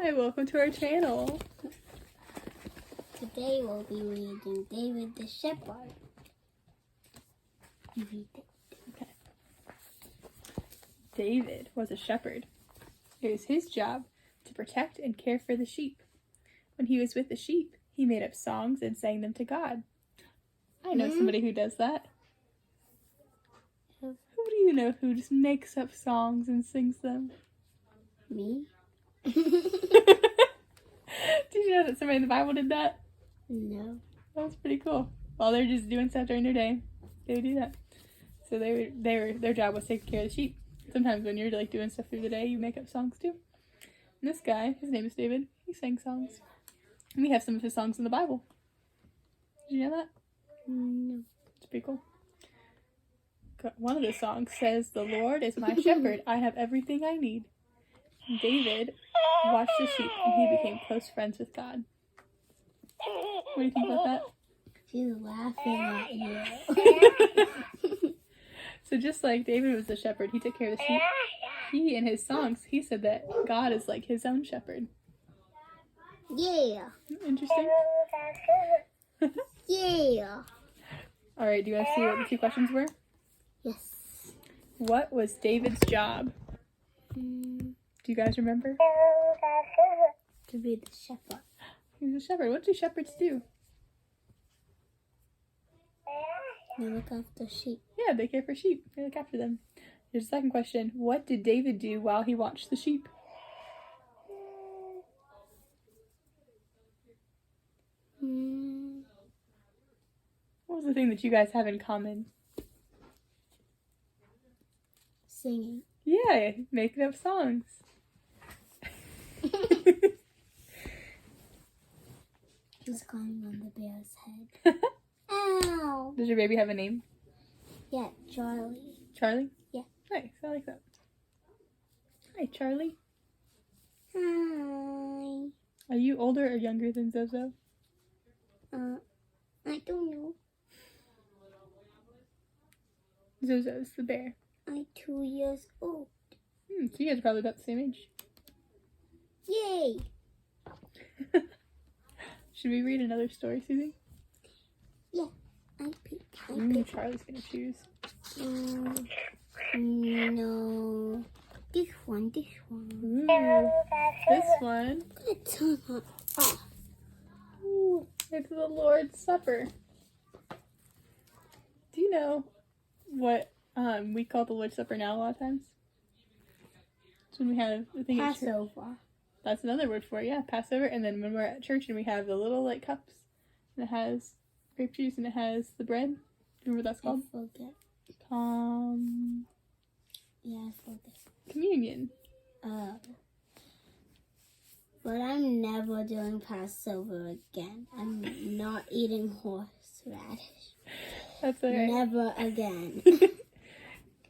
Hi, welcome to our channel. Today we'll be reading David the Shepherd. You read it. Okay. David was a shepherd. It was his job to protect and care for the sheep. When he was with the sheep, he made up songs and sang them to God. I know somebody who does that. Who? Who do you know who just makes up songs and sings them? Me? Did you know that somebody in the Bible did that? No. That was pretty cool. While they're just doing stuff during their day, they would do that. So their job was taking care of the sheep. Sometimes when you're like doing stuff through the day, you make up songs too. And this guy, his name is David, he sang songs. And we have some of his songs in the Bible. Did you know that? No. It's pretty cool. One of the songs says, "The Lord is my shepherd, I have everything I need." And David watched the sheep and he became close friends with God. What do you think about that? She's laughing at you. So just like David was the shepherd, he took care of the sheep. He, in his songs, he said that God is like his own shepherd. Yeah. Interesting. Yeah. All right, do you want to see what the two questions were? Yes. What was David's job? Do you guys remember? To be the shepherd. He was a shepherd. What do shepherds do? They look after sheep. Yeah, they care for sheep. They look after them. Here's the second question. What did David do while he watched the sheep? What was the thing that you guys have in common? Singing. Yeah, making up songs. He's climbing on the bear's head. Ow! Does your baby have a name? Yeah, Charlie. Charlie? Yeah. Nice, I like that. Hi, Charlie. Hi. Are you older or younger than Zozo? I don't know. Zozo's the bear. I'm 2 years old. So you guys are probably about the same age. Yay! Should we read another story, Susie? Yeah, I pick. Charlie's gonna choose. No. This one. Ooh, this one. I'm gonna turn her off. Ooh, it's the Lord's Supper. Do you know what we call the Lord's Supper now a lot of times? It's when we have the thing at church. Passover. That's another word for it, yeah, Passover. And then when we're at church and we have the little like cups, and it has grape juice and it has the bread. Do you remember what that's called? I forget. Yeah, I forget. Communion. But I'm never doing Passover again. I'm not eating horseradish. That's all right. Never again.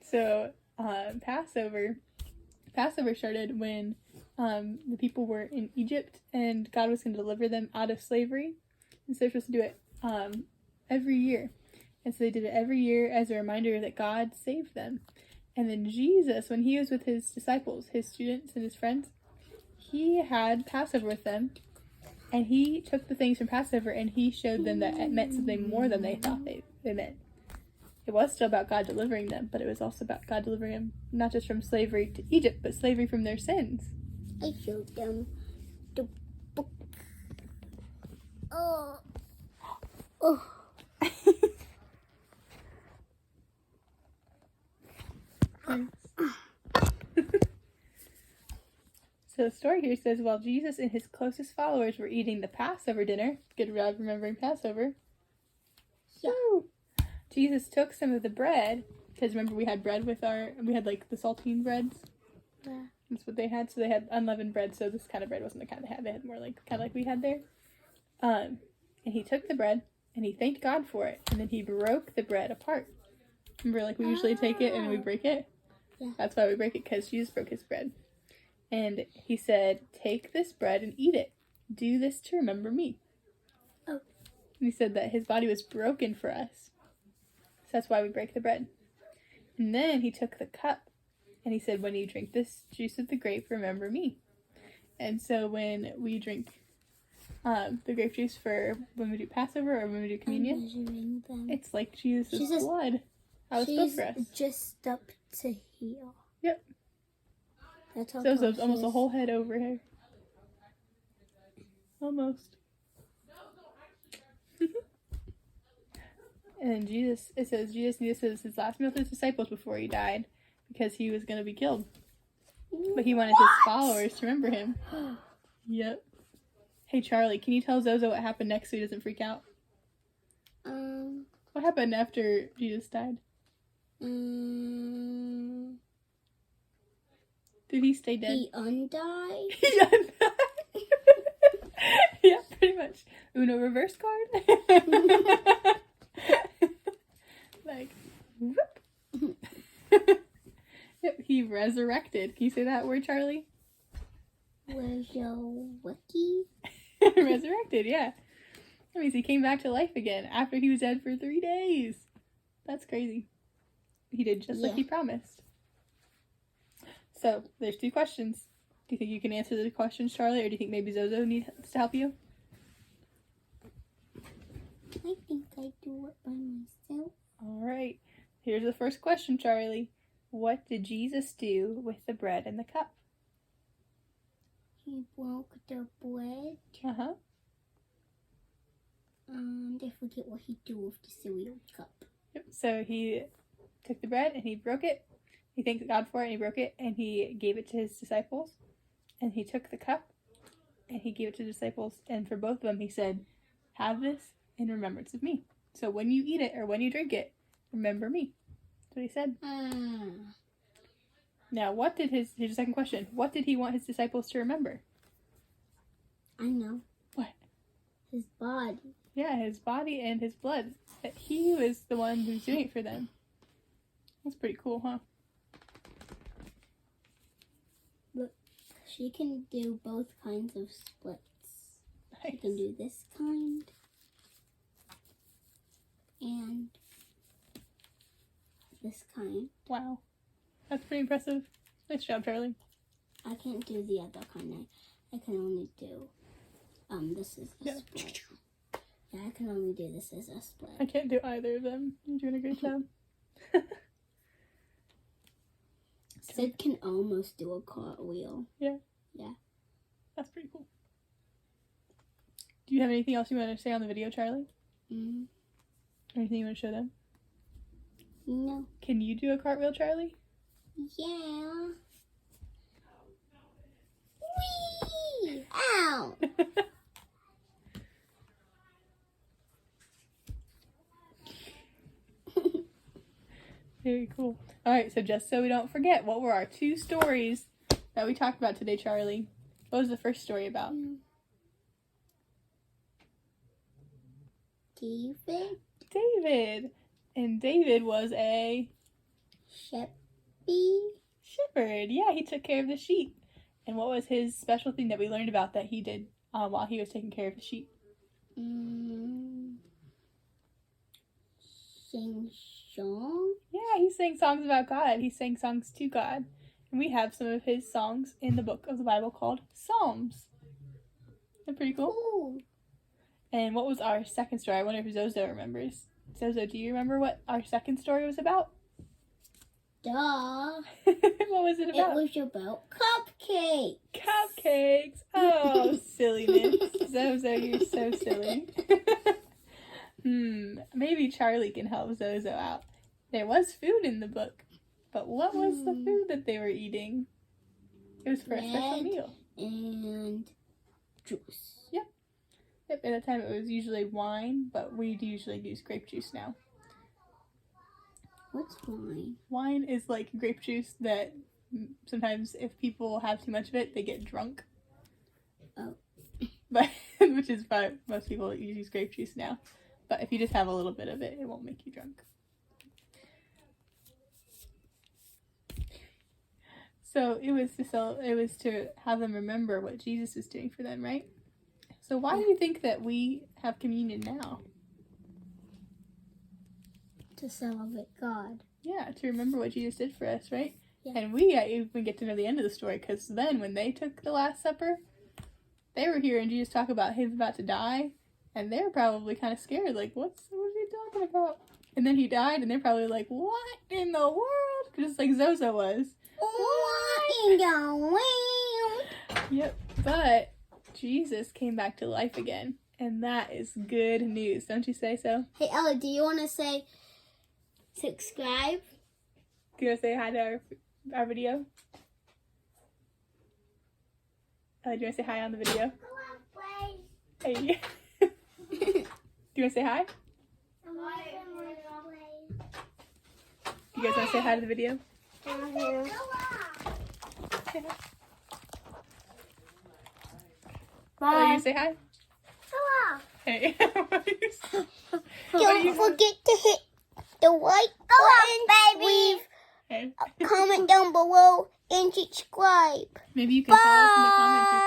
So, Passover started when the people were in Egypt and God was going to deliver them out of slavery. And so they're supposed to do it every year. And so they did it every year as a reminder that God saved them. And then Jesus, when he was with his disciples, his students and his friends, he had Passover with them. And he took the things from Passover and he showed them that it meant something more than they thought they meant. It was still about God delivering them, but it was also about God delivering them not just from slavery to Egypt, but slavery from their sins. I showed them the book. Oh. So the story here says, while Jesus and his closest followers were eating the Passover dinner, good job remembering Passover. Yeah. Woo! Jesus took some of the bread, because remember we had bread we had like the saltine breads. Yeah. That's what they had. So they had unleavened bread. So this kind of bread wasn't the kind they had. They had more like kind of like we had there. And he took the bread and he thanked God for it, and then he broke the bread apart. Remember, like we usually take it and we break it. Yeah. That's why we break it, because Jesus broke his bread. And he said, "Take this bread and eat it. Do this to remember me." Oh. And he said that his body was broken for us. So that's why we break the bread. And then he took the cup and he said, "When you drink this juice of the grape, remember me." And so when we drink the grape juice for when we do Passover or when we do communion, measuring them. it's like Jesus' She's just- blood. That was spilled She's for us. just up to here. Yep. That's how Zozo's tall she almost a is. whole head over here. Almost. And it says Jesus needed his last meal with his disciples before he died because he was going to be killed. But he wanted his followers to remember him. Yep. Hey, Charlie, can you tell Zozo what happened next so he doesn't freak out? What happened after Jesus died? Did he stay dead? He undied. He undied. Yeah, pretty much. Uno reverse card. Like, whoop. Yep, he resurrected. Can you say that word, Charlie? Where's your wiki? Resurrected, yeah. That means he came back to life again after he was dead for 3 days. That's crazy. He did just like he promised. So, there's 2 questions. Do you think you can answer the questions, Charlie, or do you think maybe Zozo needs to help you? I think I do it by myself. Alright. Here's the first question, Charlie. What did Jesus do with the bread and the cup? He broke the bread. Uh-huh. And I forget what he do with the cereal cup. Yep. So he took the bread and he broke it. He thanked God for it and he broke it and he gave it to his disciples. And he took the cup and he gave it to the disciples. And for both of them, he said, have this in remembrance of me. So when you eat it or when you drink it, remember me. That's what he said. Now, here's the second question. What did he want his disciples to remember? I know. What? His body. Yeah, his body and his blood. That he was the one who's doing it for them. That's pretty cool, huh? Look, she can do both kinds of splits. Nice. She can do this kind. And this kind. Wow. That's pretty impressive. Nice job, Charlie. I can't do the other kind. I can only do, this is a split. Yeah, I can only do this as a split. I can't do either of them. You're doing a great job. Sid can almost do a cartwheel. Yeah. Yeah. That's pretty cool. Do you have anything else you want to say on the video, Charlie? Anything you want to show them? No. Can you do a cartwheel, Charlie? Yeah. Whee! Ow! Very cool. Alright, so just so we don't forget, what were our 2 stories that we talked about today, Charlie? What was the first story about? David. And David was a Shepherd. shepherd. Yeah, he took care of the sheep. And what was his special thing that we learned about that he did while he was taking care of the sheep? Sing song? Yeah, he sang songs about God. He sang songs to God. And we have some of his songs in the book of the Bible called Psalms. Isn't that pretty cool? Ooh. And what was our second story? I wonder if Zozo remembers. Zozo, do you remember what our second story was about? Duh. What was it about? It was about cupcakes. Cupcakes. Oh, silliness. Zozo, you're so silly. Maybe Charlie can help Zozo out. There was food in the book, but what was the food that they were eating? It was for a special meal. And juice. Yep, at the time it was usually wine, but we usually use grape juice now. What's wine? Wine is like grape juice that sometimes if people have too much of it, they get drunk. Oh. But which is why most people use grape juice now. But if you just have a little bit of it, it won't make you drunk. So it was to have them remember what Jesus was doing for them, right? So why do you think that we have communion now? To celebrate God. Yeah, to remember what Jesus did for us, right? Yeah. And we even get to know the end of the story, because then when they took the Last Supper, they were hearing Jesus talk about he's about to die, and they're probably kind of scared, like, what is he talking about? And then he died, and they're probably like, what in the world? Just like Zozo was. What in the world? Yep, but Jesus came back to life again, and that is good news, don't you say so? Hey, Ella, do you want to say subscribe? Do you want to say hi to our video? Do you want to say hi on the video? Hey. Do you want to say hi? You guys want to say hi to the video? Say hi. Bye. Oh, you say hi? Hey. Don't forget to hit the like button, leave Hey. a comment down below, and subscribe. Maybe you can tell us in the comments your